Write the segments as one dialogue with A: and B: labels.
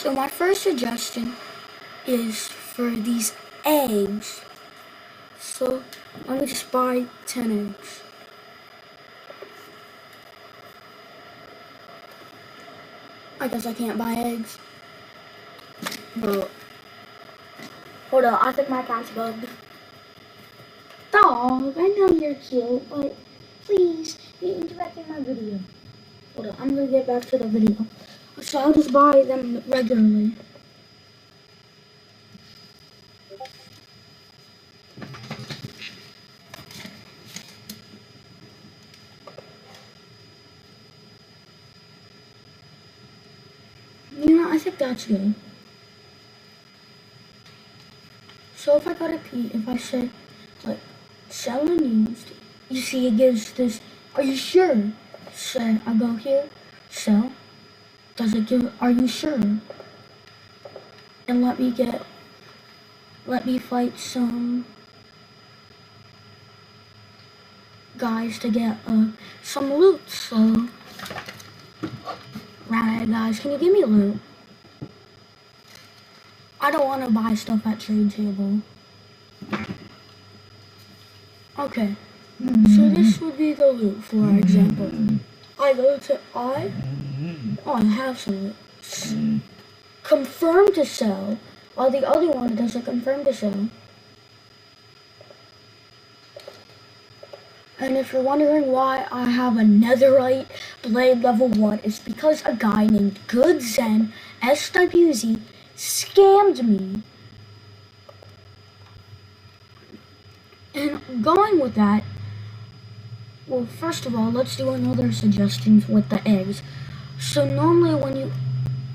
A: So my first suggestion is for these eggs. So let me just buy 10 eggs. I guess I can't buy eggs. But hold up, I think my cat's bugged. Dog, I know you're cute, but please be interrupting my video. Hold up, I'm gonna get back to the video. So I'll just buy them regularly. You know, I think that's good. So if I go to Pete, if I say, like, sell unused, you see it gives this, are you sure? Say, I go here, sell. Does it give, are you sure? And let me fight some guys to get some loot. So, right guys, can you give me loot? I don't want to buy stuff at trade table. Okay, so this would be the loot, for example. I go to I have some loot. Confirm to sell, while the other one doesn't confirm to sell. And if you're wondering why I have a netherite blade level 1, it's because a guy named GoodZen SWZ scammed me. And going with that, well, first of all, let's do another suggestions with the eggs. So normally when you,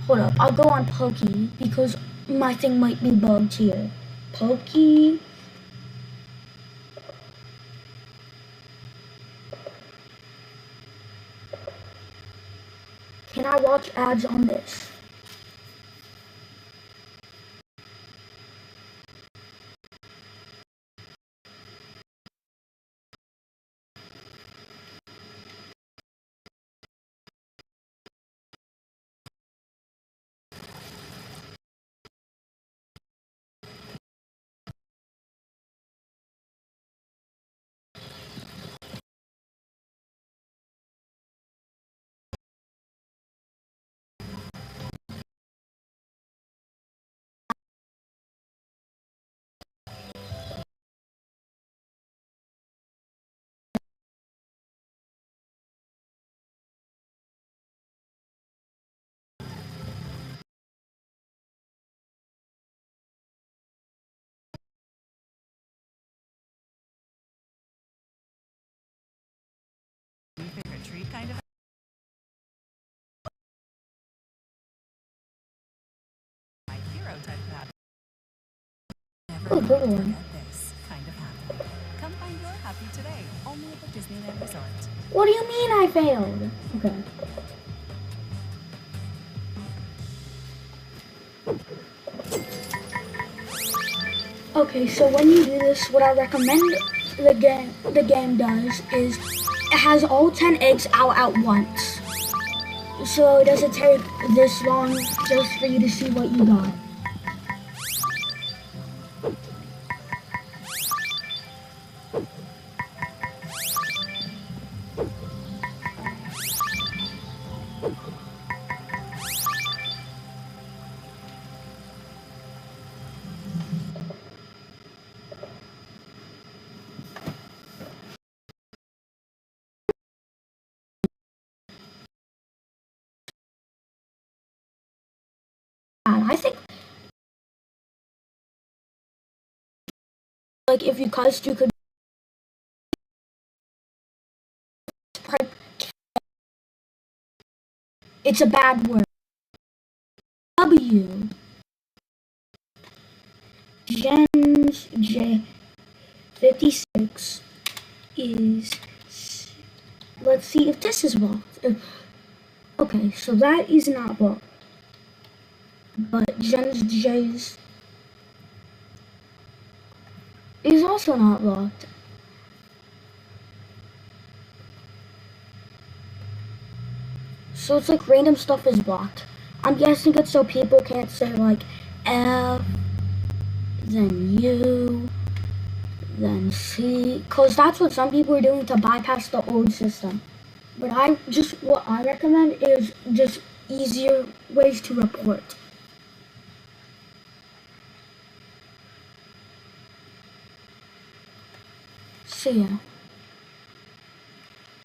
A: hold up, I'll go on Pokey because my thing might be bugged here. Pokey. Can I watch ads on this?
B: Trick-or-treat kind of my hero type of happy. Never
A: Oh, good one.
B: forget this kind of happy. Come find your happy today, only at the Disneyland Resort.
A: What do you mean I failed? Okay. Okay, so when you do this, what I recommend the game does is it has all 10 eggs out at once. So it doesn't take this long just for you to see what you got. I think like if you cussed, you could it's a bad word. W. Gens J 56 is, let's see if this is blocked. Okay, so that is not blocked. But Gens J's is also not blocked. So it's like random stuff is blocked. I'm guessing it's so people can't say like F, then U, then C, because that's what some people are doing to bypass the old system. But what I recommend is just easier ways to report. So yeah.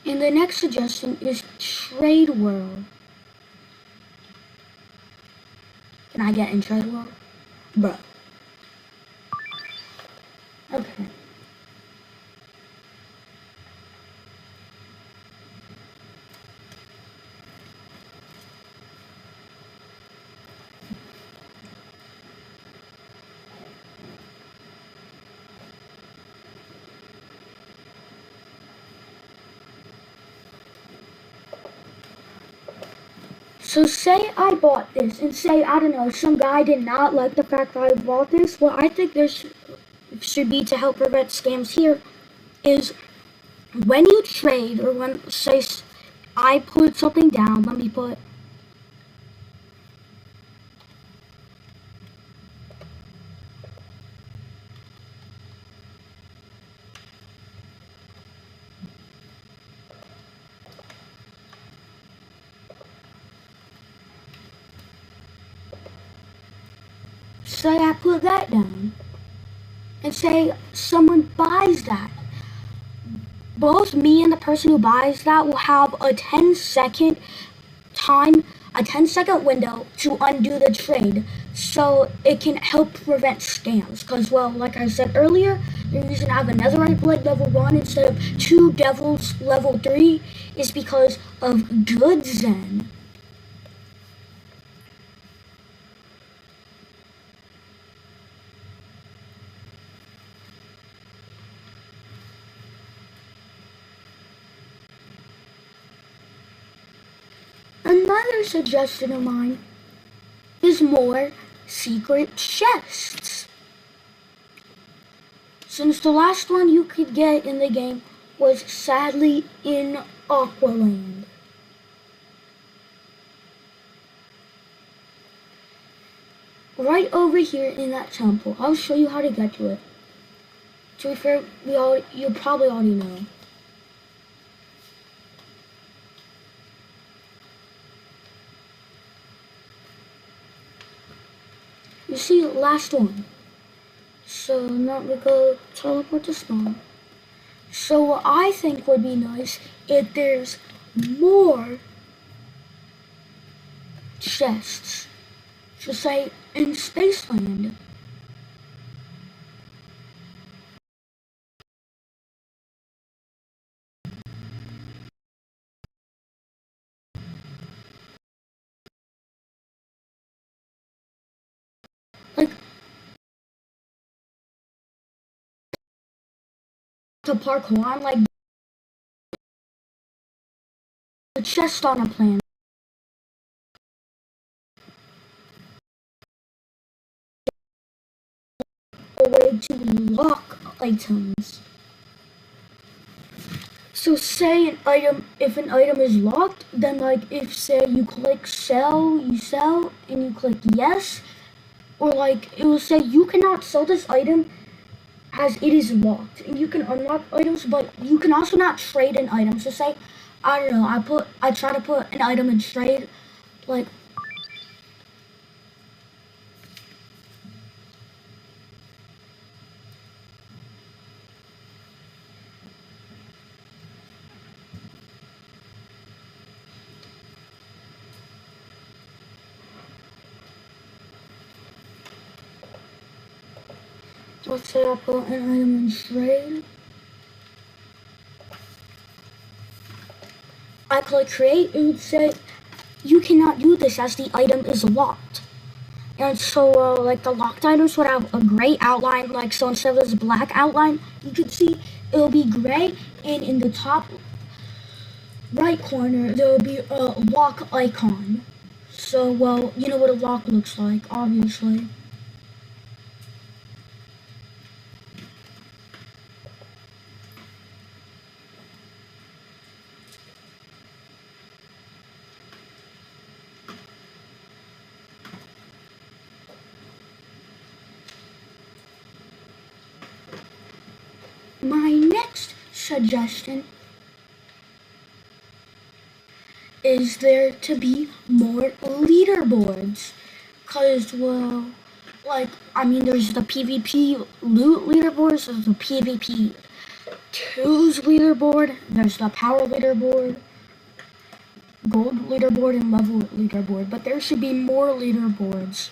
A: And the next suggestion is Trade World. Can I get in Trade World? Bro. Okay. So say I bought this, and say, I don't know, some guy did not like the fact that I bought this. What I think there should be to help prevent scams here is when you trade, or when, say, I put something down, let me put, say I put that down, and say someone buys that. Both me and the person who buys that will have a 10-second time, a 10-second window to undo the trade, so it can help prevent scams. Because, well, like I said earlier, the reason I have a netherite blade level 1 instead of 2 devils level 3 is because of good Zen. Another suggestion of mine is more secret chests. Since the last one you could get in the game was sadly in Aqualand. Right over here in that temple. I'll show you how to get to it. To be fair, you probably already know. You see, last one. So now we go teleport to spawn. So what I think would be nice if there's more chests. So say in Spaceland. Like to parkour on like the chest on a planet. A way to lock items. So say if an item is locked, then like if say you click sell, you sell, and you click yes, or like it will say you cannot sell this item as it is locked, and you can unlock items, but you can also not trade an item. So say, I don't know, I try to put an item in trade, like, let's say I put an item in trade. I click create, it would say, you cannot do this as the item is locked. And so, like, the locked items would have a gray outline, like, so instead of this black outline, you could see it'll be gray, and in the top right corner, there'll be a lock icon. So, well, you know what a lock looks like, obviously. my next suggestion is there to be more leaderboards. Because, well, like, I mean, there's the PvP loot leaderboards, there's the PvP 2's leaderboard, there's the power leaderboard, gold leaderboard, and level leaderboard. But there should be more leaderboards.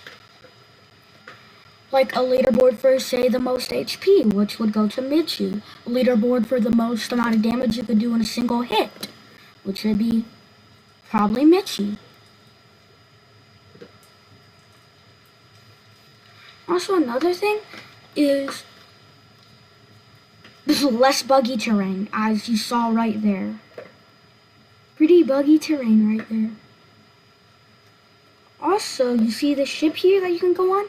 A: Like a leaderboard for, say, the most HP, which would go to Michi. A leaderboard for the most amount of damage you could do in a single hit, which would be probably Michi. Also, another thing is there's less buggy terrain, as you saw right there. Pretty buggy terrain right there. Also, you see the ship here that you can go on?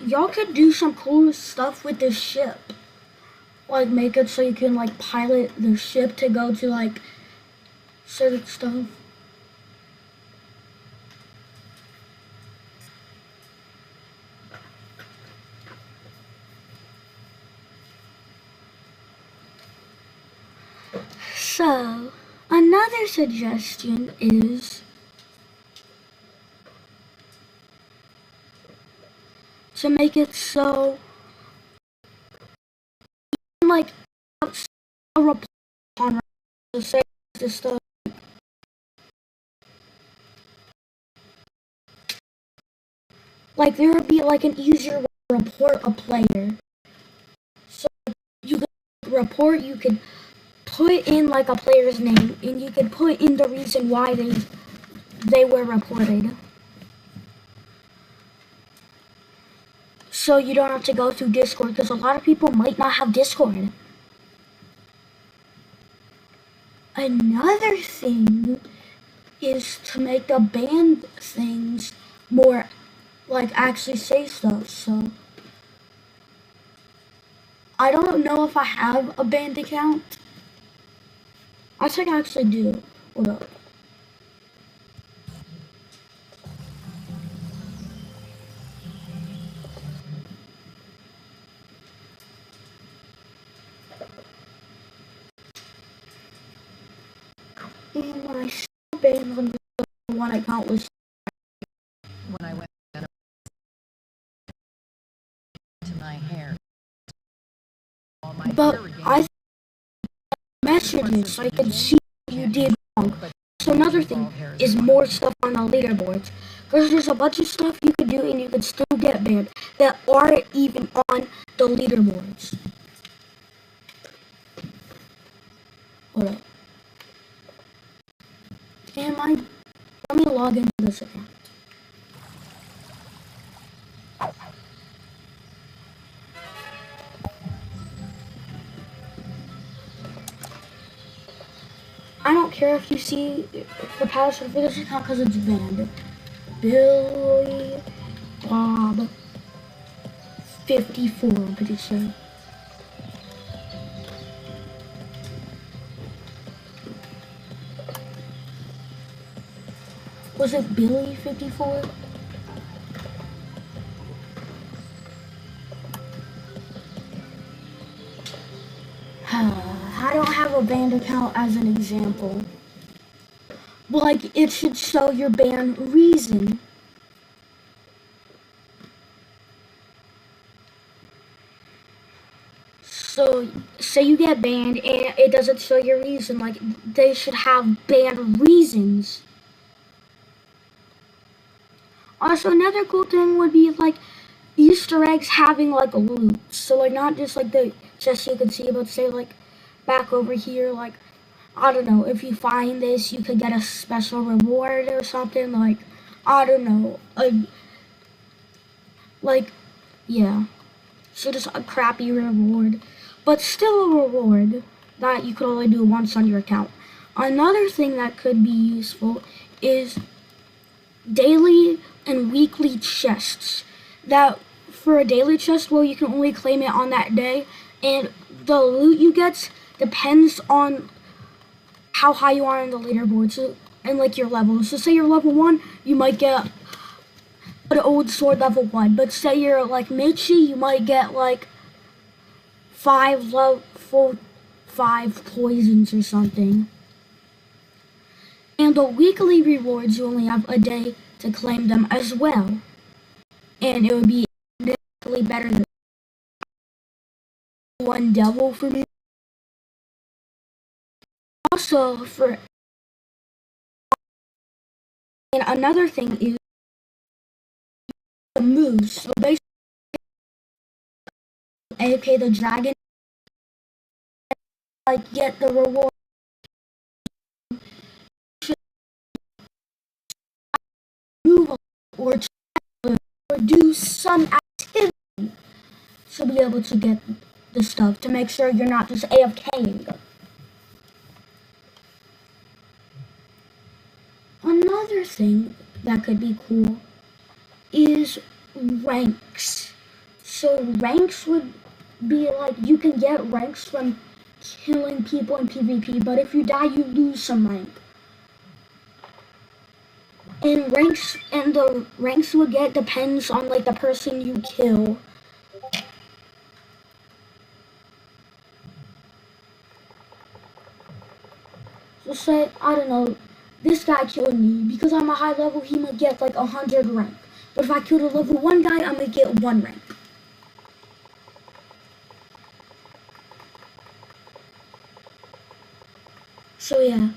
A: Y'all could do some cool stuff with this ship. Like, make it so you can, like, pilot the ship to go to, like, certain stuff. So, another suggestion is to make it so, like, a report on to say this stuff. Like, there would be, like, an easier way to report a player. So, you could report, you could put in, like, a player's name, and you could put in the reason why they were reported. So you don't have to go through Discord, because a lot of people might not have Discord. Another thing is to make the band things more, like, actually say stuff. So I don't know if I have a band account. I think I actually do. Hold up. And when I saw band on the one account was
C: when I went to my hair. All my
A: but
C: hair again.
A: I messages so I could see what you did wrong. So another thing is more stuff on the leaderboards. Because there's a bunch of stuff you could do and you could still get banned that aren't even on the leaderboards. Hold up. Let me log into this account. I don't care if you see the password for this account because it's banned. Billy Bob 54, I'm pretty sure. Was it Billy 54? I don't have a band account as an example. But, like, it should show your band reason. So, say you get banned and it doesn't show your reason. Like, they should have banned reasons. Also, another cool thing would be, like, Easter eggs having, like, loot. So, like, not just, like, the chest you could see, but say, like, back over here, like, I don't know, if you find this, you could get a special reward or something, like, I don't know, like, yeah, so just a crappy reward, but still a reward that you could only do once on your account. Another thing that could be useful is daily and weekly chests. That for a daily chest, well, you can only claim it on that day, and the loot you get depends on how high you are on the leaderboard, so, and like your level. So say you're level 1, you might get an old sword level 1, but say you're like Michi, you might get like five poisons or something. And the weekly rewards, you only have a day to claim them as well. And it would be definitely better than one devil for me. Also, and another thing is the moves. So basically, AK the dragon, like get the reward. Move or do some activity to be able to get the stuff to make sure you're not just AFKing. Another thing that could be cool is ranks. So ranks would be like you can get ranks from killing people in PvP, but if you die, you lose some rank. And the ranks you would get depends on like the person you kill. So say, I don't know, this guy killed me. Because I'm a high level, he might get like 100 rank. But if I killed a level 1 guy, I'm gonna get 1 rank. So yeah.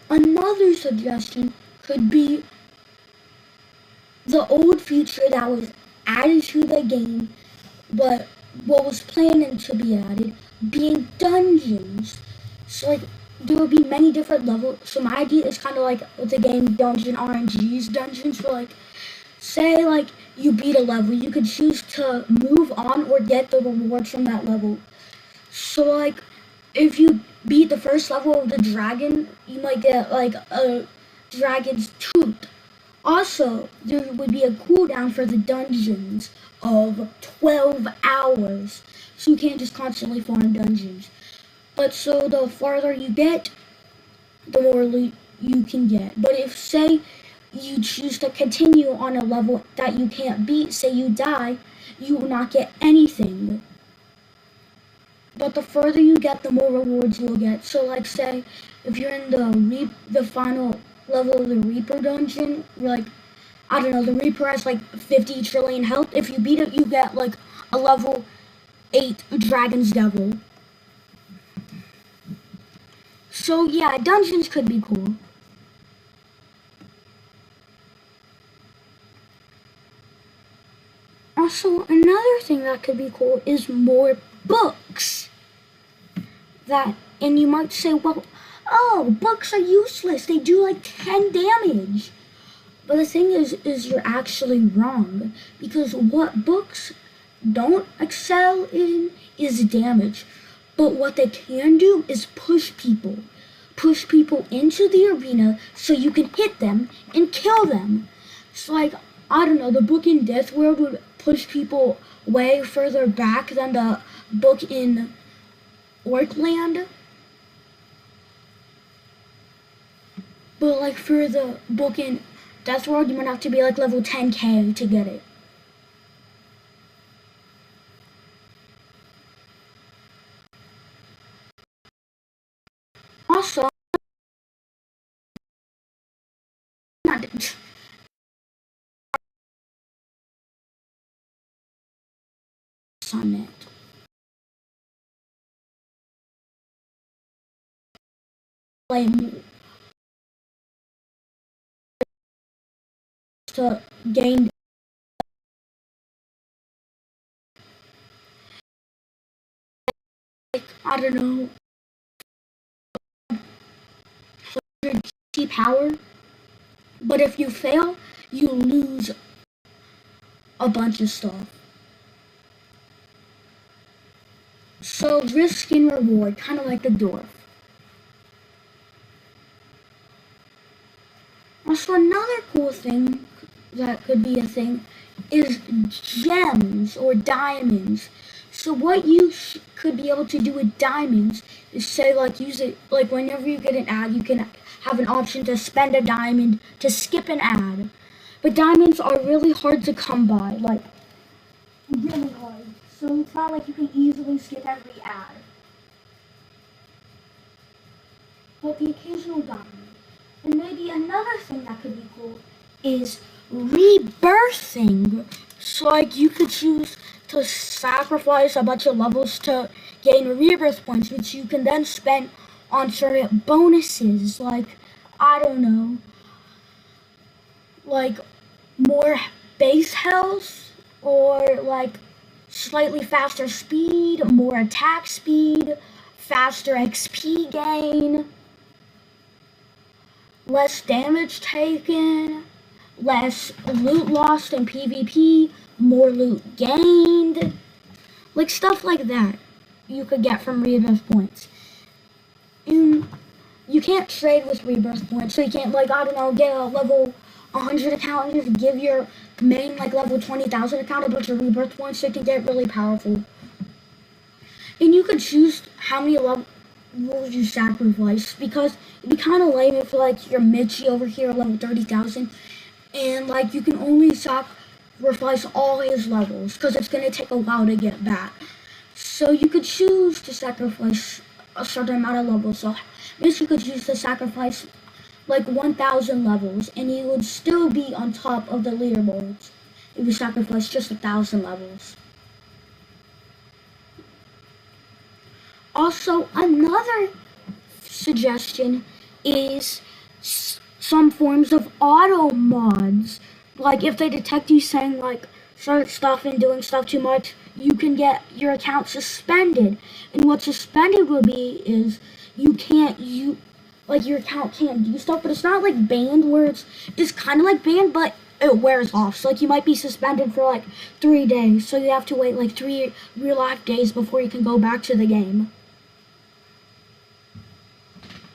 A: Another suggestion could be the old feature that was added to the game, but what was planning to be added, being dungeons. So like there would be many different levels. So my idea is kind of like the game Dungeon RNG's dungeons. So like, say like you beat a level, you could choose to move on or get the rewards from that level. So like, if you beat the first level of the dragon, you might get like a dragon's tooth. Also, there would be a cooldown for the dungeons of 12 hours. So you can't just constantly farm dungeons. But so the farther you get, the more loot you can get. But if, say, you choose to continue on a level that you can't beat, say you die, you will not get anything. But the further you get, the more rewards you'll get. So like say, if you're in the final level of the Reaper dungeon, like, I don't know, the Reaper has like 50 trillion health. If you beat it, you get like a level 8 Dragon's Devil. So yeah, dungeons could be cool. Also, another thing that could be cool is more books. And you might say, well, oh, books are useless. They do like 10 damage. But the thing is you're actually wrong. Because what books don't excel in is damage. But what they can do is push people. Push people into the arena so you can hit them and kill them. So like, I don't know, the book in Death World would push people way further back than the book in Orkland. But like for the book in Death World, you might have to be like level 10k to get it. Also, on it. Like, to gain like, I don't know, 100 power. But if you fail, you lose a bunch of stuff. So risk and reward, kind of like the dwarf. Also, another cool thing that could be a thing is gems or diamonds. So what you could be able to do with diamonds is say like use it like whenever you get an ad, you can have an option to spend a diamond to skip an ad. But diamonds are really hard to come by, like really hard. So it's not like you can easily skip every ad. But the occasional diamond. And maybe another thing that could be cool is rebirthing. So like you could choose to sacrifice a bunch of levels to gain rebirth points, which you can then spend on certain bonuses, like, I don't know, like more base health, or like slightly faster speed, more attack speed, faster XP gain, less damage taken, less loot lost in PvP, more loot gained, like stuff like that you could get from rebirth points. You can't trade with rebirth points, so you can't, like, I don't know, get a level 100 account and just give your main, like, level 20,000 account a bunch of rebirth points so you can get really powerful. And you could choose how many levels you sacrifice, because it'd be kind of lame if, like, you're Mitchie over here at level 30,000, and, like, you can only sacrifice all his levels, because it's going to take a while to get back. So you could choose to sacrifice a certain amount of levels. So Mitchie could choose to sacrifice like 1,000 levels, and he would still be on top of the leaderboards if you sacrifice just 1,000 levels. Also, another suggestion is some forms of auto mods. Like if they detect you saying like certain stuff and doing stuff too much, you can get your account suspended. And what suspended will be is your account can't do stuff, but it's not like banned where it's kind of like banned, but it wears off. So like you might be suspended for like 3 days, so you have to wait like 3 real life days before you can go back to the game.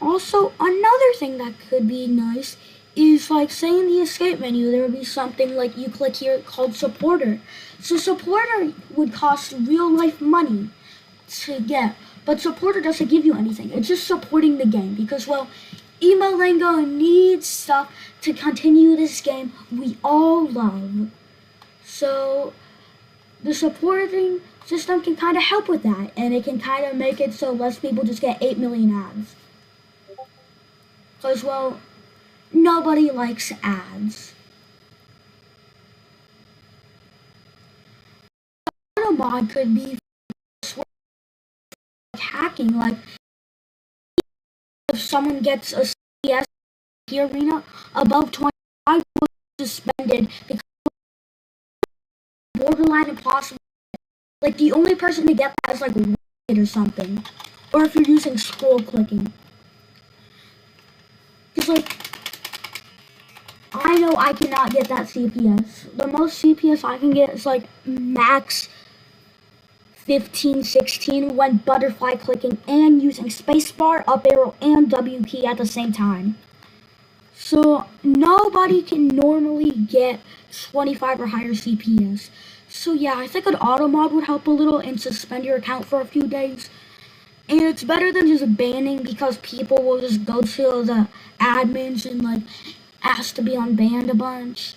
A: Also, another thing that could be nice is like say in the escape menu there would be something like you click here called supporter. So supporter would cost real life money to get, but supporter doesn't give you anything. It's just supporting the game because, well, Emolingo needs stuff to continue this game we all love. So the supporting system can kind of help with that, and it can kind of make it so less people just get 8 million ads. Because, well, nobody likes ads. Auto mod could be hacking, like if someone gets a CS arena above 25 suspended because borderline impossible. Like the only person to get that is like Reddit or something, or if you're using scroll clicking. Because like I know I cannot get that CPS. The most CPS I can get is like max 15, 16 when butterfly clicking and using spacebar, up arrow, and W key at the same time. So nobody can normally get 25 or higher CPS. So yeah, I think an auto mod would help a little and suspend your account for a few days. And it's better than just banning, because people will just go to the admins and like ask to be unbanned a bunch.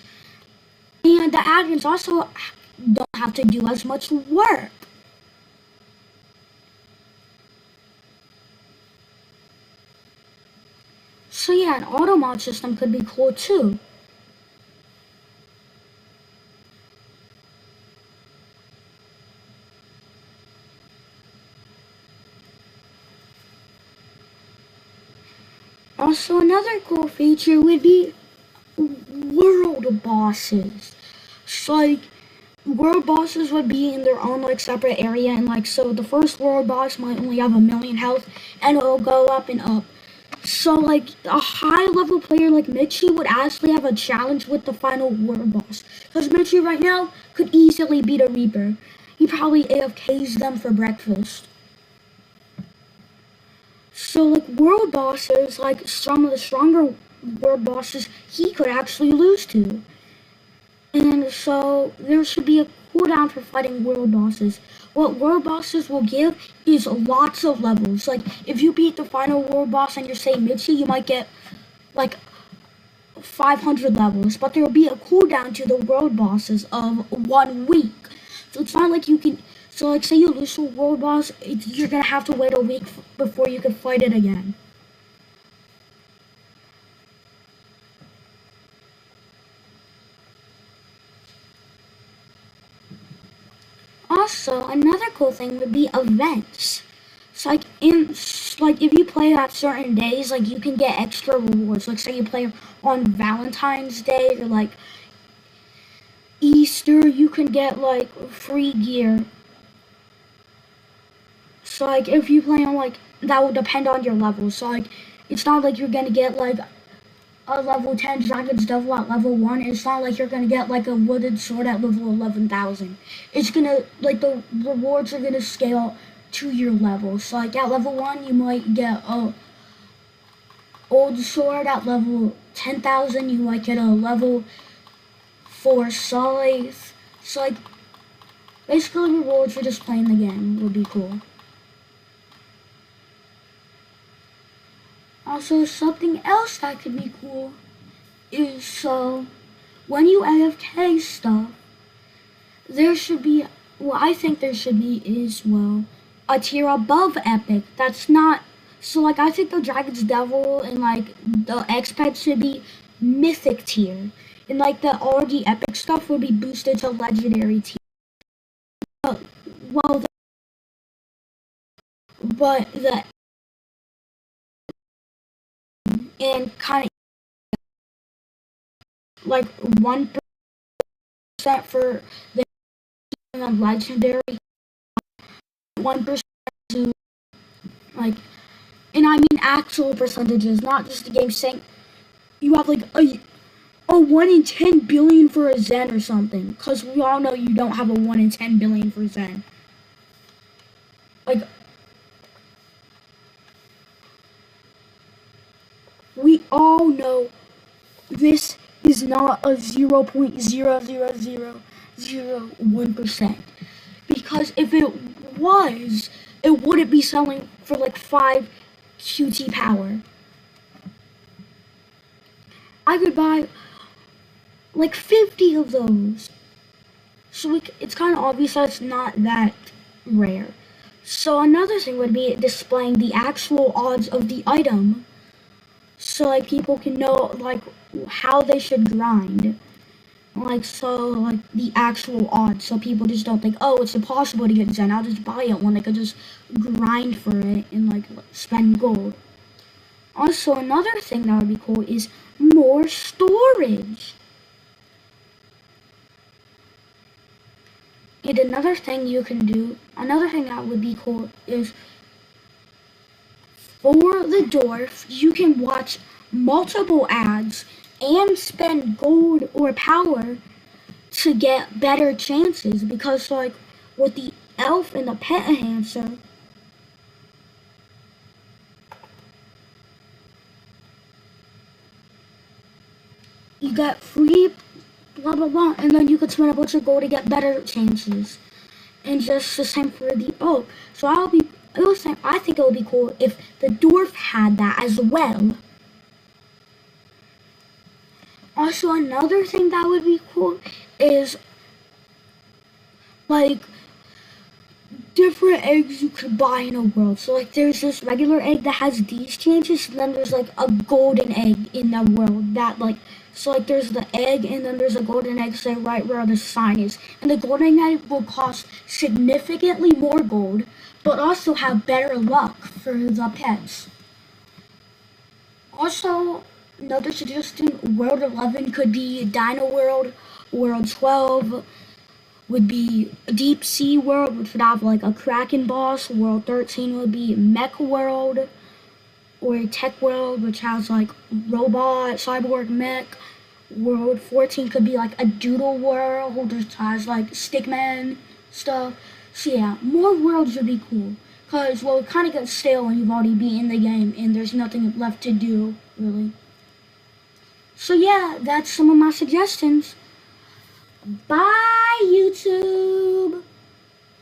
A: And the admins also don't have to do as much work. So yeah, an auto mod system could be cool too. Also, another cool feature would be world bosses. So, like, world bosses would be in their own, like, separate area, and, like, so the first world boss might only have 1,000,000 health, and it'll go up and up. So, like, a high-level player like Mitchie would actually have a challenge with the final world boss. Because Mitchie right now could easily beat a Reaper. He probably AFKs them for breakfast. So, like, world bosses, like, some of the stronger world bosses, he could actually lose to. And so, there should be a cooldown for fighting world bosses. What world bosses will give is lots of levels. Like, if you beat the final world boss and you're say Mitzi, you might get like 500 levels, but there will be a cooldown to the world bosses of 1 week. So it's not like you can. So like, say you lose to a world boss, you're gonna have to wait a week before you can fight it again. Also, another cool thing would be events. So like if you play at certain days, like you can get extra rewards. Like say you play on Valentine's Day or like Easter, you can get like free gear. So like if you play on like that will depend on your level. So like it's not like you're gonna get like a level 10 Dragon's Devil at level 1. It's not like you're gonna get like a wooden sword at level 11,000. It's gonna, like, the rewards are gonna scale to your level. So like at level 1 you might get a old sword. At level 10,000 you might get a level 4 scythe. So like basically rewards for just playing the game would be cool. Also, something else that could be cool is when you AFK stuff, there should be, well, I think there should be is, well, a tier above epic. That's not, so like I think the Dragon's Devil and like the X-Pet should be mythic tier. And like the already epic stuff would be boosted to legendary tier. Well, but the and kind of like 1% for the legendary, 1% to like, and I mean actual percentages, not just the game saying you have like a 1 in 10 billion for a Zen or something, because we all know you don't have a 1 in 10 billion for Zen. Like, we all know this is not a 0.00001%. Because if it was, it wouldn't be selling for like 5 QT power. I could buy like 50 of those. So it's kind of obvious that it's not that rare. So another thing would be displaying the actual odds of the item. So like people can know like how they should grind. Like the actual odds, so people just don't think, oh, it's impossible to get Zen, I'll just buy it when they could just grind for it and like spend gold. Also, another thing that would be cool is more storage. And another thing you can do, another thing that would be cool is for the dwarf, you can watch multiple ads and spend gold or power to get better chances, because like with the elf and the pet enhancer, you get free blah blah blah, and then you could spend a bunch of gold to get better chances. And just the same for the oak. So I think it would be cool if the dwarf had that as well. Also, another thing that would be cool is like different eggs you could buy in a world. So like there's this regular egg that has these chances, and then there's like a golden egg in that world that like, so like there's the egg and then there's a golden egg, say right where the sign is. And the golden egg will cost significantly more gold, but also have better luck for the pets. Also, another suggestion, World 11 could be Dino World. World 12 would be Deep Sea World, which would have like a Kraken boss. World 13 would be Mech World, or Tech World, which has like robot, cyborg, mech. World 14 could be like a Doodle World, which has like Stickman stuff. So yeah, more worlds would be cool. Because, well, it kind of gets stale when you've already beaten the game and there's nothing left to do, really. So yeah, that's some of my suggestions. Bye, YouTube.